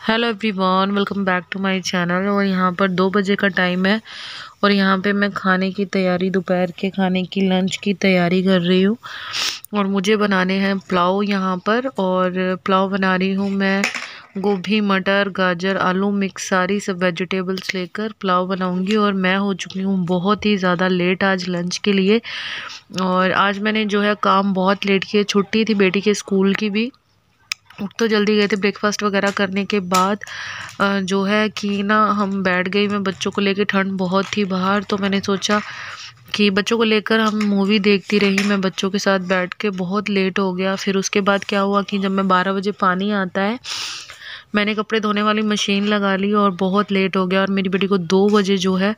Hello everyone, welcome back to my channel. और यहाँ पर 2 बजे का टाइम है और यहाँ पे मैं खाने की तैयारी, दोपहर के खाने की लंच की तैयारी कर रही हूँ। और मुझे बनाने हैं पुलाव यहाँ पर। और पुलाव बना रही हूँ मैं गोभी, मटर, गाजर, आलू मिक्स सारी सब वेजिटेबल्स लेकर पुलाव बनाऊँगी। और मैं हो चुकी हूँ बहुत ही ज़्यादा लेट आज लंच के लिए। और आज मैंने जो है काम बहुत लेट किया, छुट्टी थी बेटी के स्कूल की भी, उठ तो जल्दी गए थे। ब्रेकफास्ट वगैरह करने के बाद जो है कि ना हम बैठ गई मैं बच्चों को लेकर। ठंड बहुत थी बाहर, तो मैंने सोचा कि बच्चों को लेकर हम मूवी देखती रही मैं बच्चों के साथ बैठ के। बहुत लेट हो गया। फिर उसके बाद क्या हुआ कि जब मैं 12 बजे पानी आता है, मैंने कपड़े धोने वाली मशीन लगा ली और बहुत लेट हो गया। और मेरी बेटी को 2 बजे जो है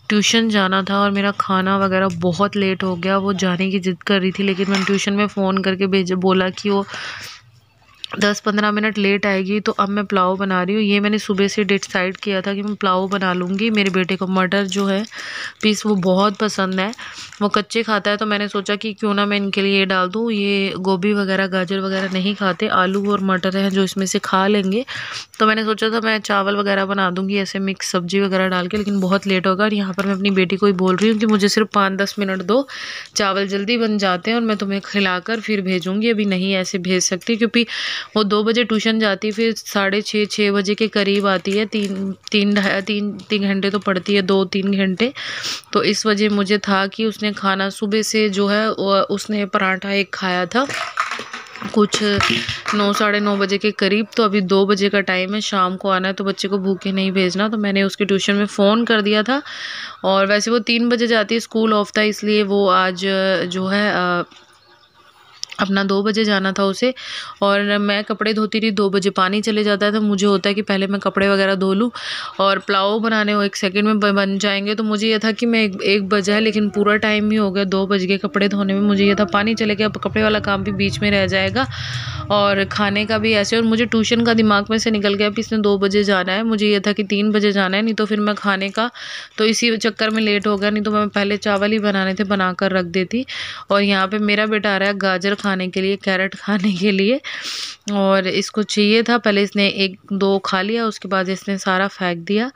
ट्यूशन जाना था और मेरा खाना वगैरह बहुत लेट हो गया। वो जाने की ज़िद कर रही थी, लेकिन मैंने ट्यूशन में फ़ोन करके बोला कि वो 10-15 मिनट लेट आएगी। तो अब मैं पुलाव बना रही हूँ। ये मैंने सुबह से डिसाइड किया था कि मैं पुलाव बना लूँगी। मेरे बेटे को मटर जो है पीस वो बहुत पसंद है, वो कच्चे खाता है। तो मैंने सोचा कि क्यों ना मैं इनके लिए ये डाल दूँ। ये गोभी वगैरह, गाजर वगैरह नहीं खाते, आलू और मटर हैं जो इसमें से खा लेंगे। तो मैंने सोचा था मैं चावल वगैरह बना दूँगी ऐसे मिक्स सब्जी वगैरह डाल के, लेकिन बहुत लेट होगा। और यहाँ पर मैं अपनी बेटी को ही बोल रही हूँ कि मुझे सिर्फ 5-10 मिनट दो, चावल जल्दी बन जाते हैं और मैं तुम्हें खिलाकर फिर भेजूँगी। अभी नहीं ऐसे भेज सकती, क्योंकि वो 2 बजे ट्यूशन जाती, फिर 6:30-6 बजे के करीब आती है। 3 घंटे तो पढ़ती है, 2-3 घंटे। तो इस वजह मुझे था कि उसने खाना सुबह से जो है उसने पराठा एक खाया था कुछ 9-9:30 बजे के करीब। तो अभी 2 बजे का टाइम है, शाम को आना है, तो बच्चे को भूखे नहीं भेजना। तो मैंने उसके ट्यूशन में फ़ोन कर दिया था। और वैसे वो 3 बजे जाती है, स्कूल ऑफ था, इसलिए वो आज जो है अपना 2 बजे जाना था उसे। और मैं कपड़े धोती रही, 2 बजे पानी चले जाता है। तो मुझे होता है कि पहले मैं कपड़े वगैरह धो लूँ और पुलाव बनाने वो 1 सेकंड में बन जाएंगे। तो मुझे ये था कि मैं 1 बजा है, लेकिन पूरा टाइम ही हो गया 2 बज गए कपड़े धोने में। मुझे ये था पानी चले गया, अब कपड़े वाला काम भी बीच में रह जाएगा और खाने का भी ऐसे। और मुझे ट्यूशन का दिमाग में से निकल गया कि इसने 2 बजे जाना है, मुझे ये था कि 3 बजे जाना है, नहीं तो फिर मैं खाने का तो इसी चक्कर में लेट हो गया। नहीं तो मैं पहले चावल ही बनाने थे, बना कर रख देती। और यहाँ पे मेरा बेटा आ रहा है गाजर खाने के लिए, कैरेट खाने के लिए, और इसको चाहिए था। पहले इसने 1-2 खा लिया, उसके बाद इसने सारा फेंक दिया,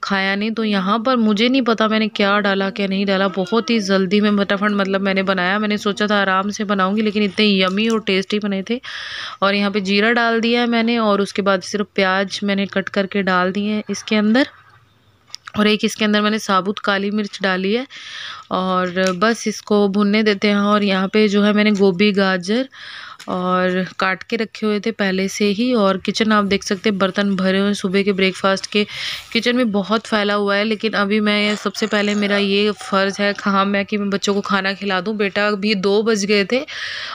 खाया नहीं। तो यहाँ पर मुझे नहीं पता मैंने क्या डाला क्या नहीं डाला। बहुत ही जल्दी में फटाफट मतलब मैंने बनाया। मैंने सोचा था आराम से बनाऊंगी, लेकिन इतने यमी और टेस्टी बने थे। और यहाँ पे जीरा डाल दिया है मैंने, और उसके बाद सिर्फ प्याज मैंने कट करके डाल दिए हैं इसके अंदर। और एक इसके अंदर मैंने साबुत काली मिर्च डाली है और बस इसको भुनने देते हैं। और यहाँ पे जो है मैंने गोभी, गाजर और काट के रखे हुए थे पहले से ही। और किचन आप देख सकते हैं बर्तन भरे हुए हैं सुबह के ब्रेकफास्ट के। किचन में बहुत फैला हुआ है, लेकिन अभी मैं सबसे पहले मेरा ये फ़र्ज़ है काम है कि मैं बच्चों को खाना खिला दूँ। बेटा भी 2 बज गए थे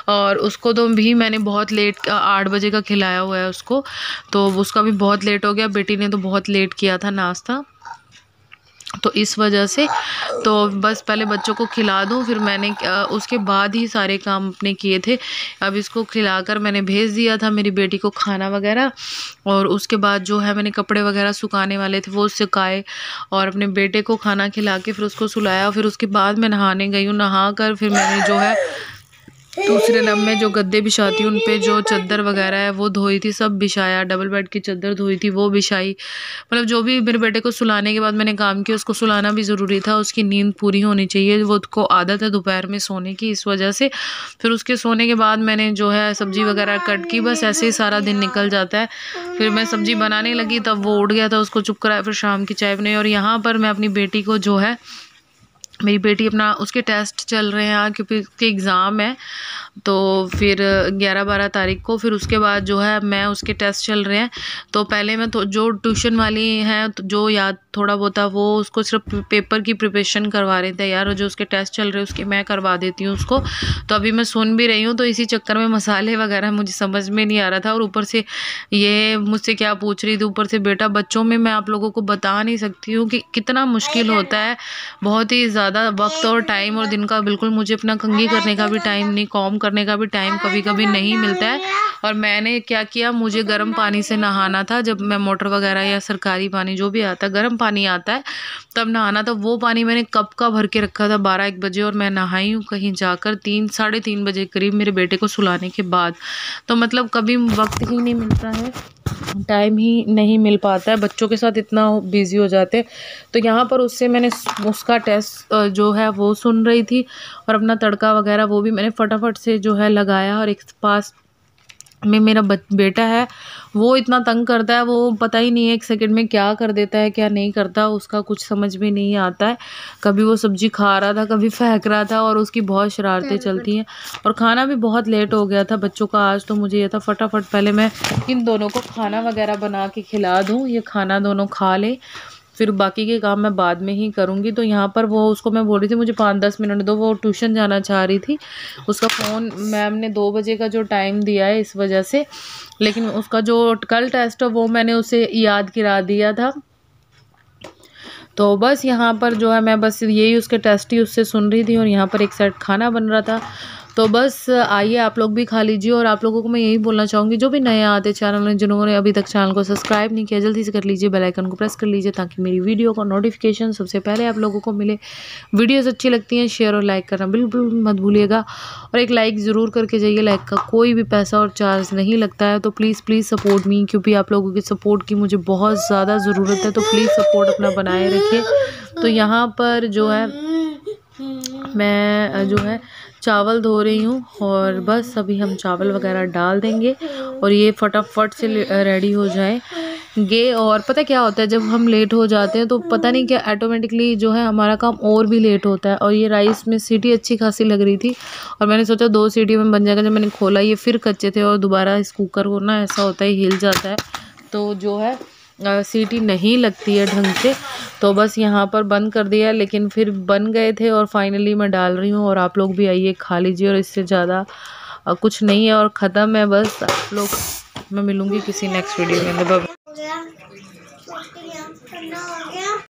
और उसको तो भी मैंने बहुत लेट 8 बजे का खिलाया हुआ है उसको, तो उसका भी बहुत लेट हो गया। बेटी ने तो बहुत लेट किया था नाश्ता, तो इस वजह से तो बस पहले बच्चों को खिला दूँ, फिर मैंने उसके बाद ही सारे काम अपने किए थे। अब इसको खिलाकर मैंने भेज दिया था मेरी बेटी को खाना वगैरह। और उसके बाद जो है मैंने कपड़े वगैरह सुखाने वाले थे वो सुखाए और अपने बेटे को खाना खिला के फिर उसको सुलाया। फिर उसके बाद मैं नहाने गई हूँ। नहा कर फिर मैंने जो है दूसरे नब में जो गद्दे बिछाती हूँ उन पे जो चादर वगैरह है वो धोई थी, सब बिछाया। डबल बेड की चादर धोई थी वो बिछाई। मतलब जो भी मेरे बेटे को सुलाने के बाद मैंने काम किया, उसको सुलाना भी ज़रूरी था, उसकी नींद पूरी होनी चाहिए। वो उसको आदत है दोपहर में सोने की, इस वजह से फिर उसके सोने के बाद मैंने जो है सब्ज़ी वगैरह कट की। बस ऐसे ही सारा दिन निकल जाता है। फिर मैं सब्ज़ी बनाने लगी, तब वो उठ गया था, उसको चुप कराया, फिर शाम की चाय बनाई। और यहाँ पर मैं अपनी बेटी को जो है, मेरी बेटी अपना उसके टेस्ट चल रहे हैं यहाँ, क्योंकि उसके एग्ज़ाम है। तो फिर 11-12 तारीख को, फिर उसके बाद जो है मैं उसके टेस्ट चल रहे हैं। तो पहले मैं तो जो ट्यूशन वाली हैं तो जो याद थोड़ा बहुत था वो उसको सिर्फ पेपर की प्रिपरेशन करवा रहे थे यार, और जो उसके टेस्ट चल रहे हैं उसके मैं करवा देती हूँ उसको। तो अभी मैं सुन भी रही हूँ, तो इसी चक्कर में मसाले वगैरह मुझे समझ में नहीं आ रहा था। और ऊपर से ये मुझसे क्या पूछ रही थी, ऊपर से बेटा बच्चों में मैं आप लोगों को बता नहीं सकती हूँ कि कितना मुश्किल होता है। बहुत ही ज़्यादा वक्त और टाइम और दिन का बिल्कुल मुझे अपना कंघी करने का भी टाइम नहीं, कॉम करने का भी टाइम कभी कभी नहीं मिलता है। और मैंने क्या किया, मुझे गर्म पानी से नहाना था। जब मैं मोटर वगैरह या सरकारी पानी जो भी आता है, गर्म पानी आता है, तब नहाना था। वो पानी मैंने कप का भर के रखा था 12-1 बजे, और मैं नहाई हूँ कहीं जाकर 3-3:30 बजे करीब मेरे बेटे को सुलाने के बाद। तो मतलब कभी वक्त ही नहीं मिलता है टाइम ही नहीं मिल पाता है, बच्चों के साथ इतना बिज़ी हो जाते हैं। तो यहाँ पर उससे मैंने उसका टेस्ट जो है वो सुन रही थी, और अपना तड़का वगैरह वो भी मैंने फटाफट से जो है लगाया। और एक पास में मेरा बेटा है, वो इतना तंग करता है, वो पता ही नहीं है एक सेकंड में क्या कर देता है क्या नहीं करता, उसका कुछ समझ में नहीं आता है। कभी वो सब्जी खा रहा था, कभी फेंक रहा था, और उसकी बहुत शरारतें चलती हैं। और खाना भी बहुत लेट हो गया था बच्चों का आज, तो मुझे ये था फटाफट पहले मैं इन दोनों को खाना वगैरह बना के खिला दूँ, ये खाना दोनों खा ले, फिर बाकी के काम मैं बाद में ही करूँगी। तो यहाँ पर वो उसको मैं बोल रही थी मुझे 5-10 मिनट दो, वो ट्यूशन जाना चाह रही थी। उसका फ़ोन मैम ने 2 बजे का जो टाइम दिया है इस वजह से, लेकिन उसका जो कल टेस्ट है वो मैंने उसे याद करा दिया था। तो बस यहाँ पर जो है मैं बस यही उसके टेस्ट ही उससे सुन रही थी, और यहाँ पर एक साइड खाना बन रहा था। तो बस आइए आप लोग भी खा लीजिए। और आप लोगों को मैं यही बोलना चाहूँगी, जो भी नए आते चैनल में, जिन्होंने अभी तक चैनल को सब्सक्राइब नहीं किया, जल्दी से कर लीजिए, बेल आइकन को प्रेस कर लीजिए, ताकि मेरी वीडियो का नोटिफिकेशन सबसे पहले आप लोगों को मिले। वीडियोस अच्छी लगती हैं शेयर और लाइक करना बिल्कुल मत भूलिएगा, और एक लाइक ज़रूर करके जाइए। लाइक का कोई भी पैसा और चार्ज नहीं लगता है, तो प्लीज़ सपोर्ट मी, क्योंकि आप लोगों की सपोर्ट की मुझे बहुत ज़्यादा ज़रूरत है। तो प्लीज़ सपोर्ट अपना बनाए रखिए। तो यहाँ पर जो है मैं जो है चावल धो रही हूँ, और बस अभी हम चावल वगैरह डाल देंगे, और ये फटाफट से रेडी हो जाएंगे। और पता क्या होता है, जब हम लेट हो जाते हैं तो पता नहीं क्या ऑटोमेटिकली जो है हमारा काम और भी लेट होता है। और ये राइस में सीटी अच्छी खासी लग रही थी, और मैंने सोचा 2 सीटी में बन जाएगा। जब मैंने खोला ये फिर कच्चे थे, और दोबारा इस कुकर को ना ऐसा होता है हिल जाता है, तो जो है सीटी नहीं लगती है ढंग से। तो बस यहाँ पर बंद कर दिया, लेकिन फिर बन गए थे, और फाइनली मैं डाल रही हूँ। और आप लोग भी आइए खा लीजिए, और इससे ज़्यादा कुछ नहीं है, और ख़त्म है बस। आप लोग, मैं मिलूँगी किसी नेक्स्ट वीडियो में।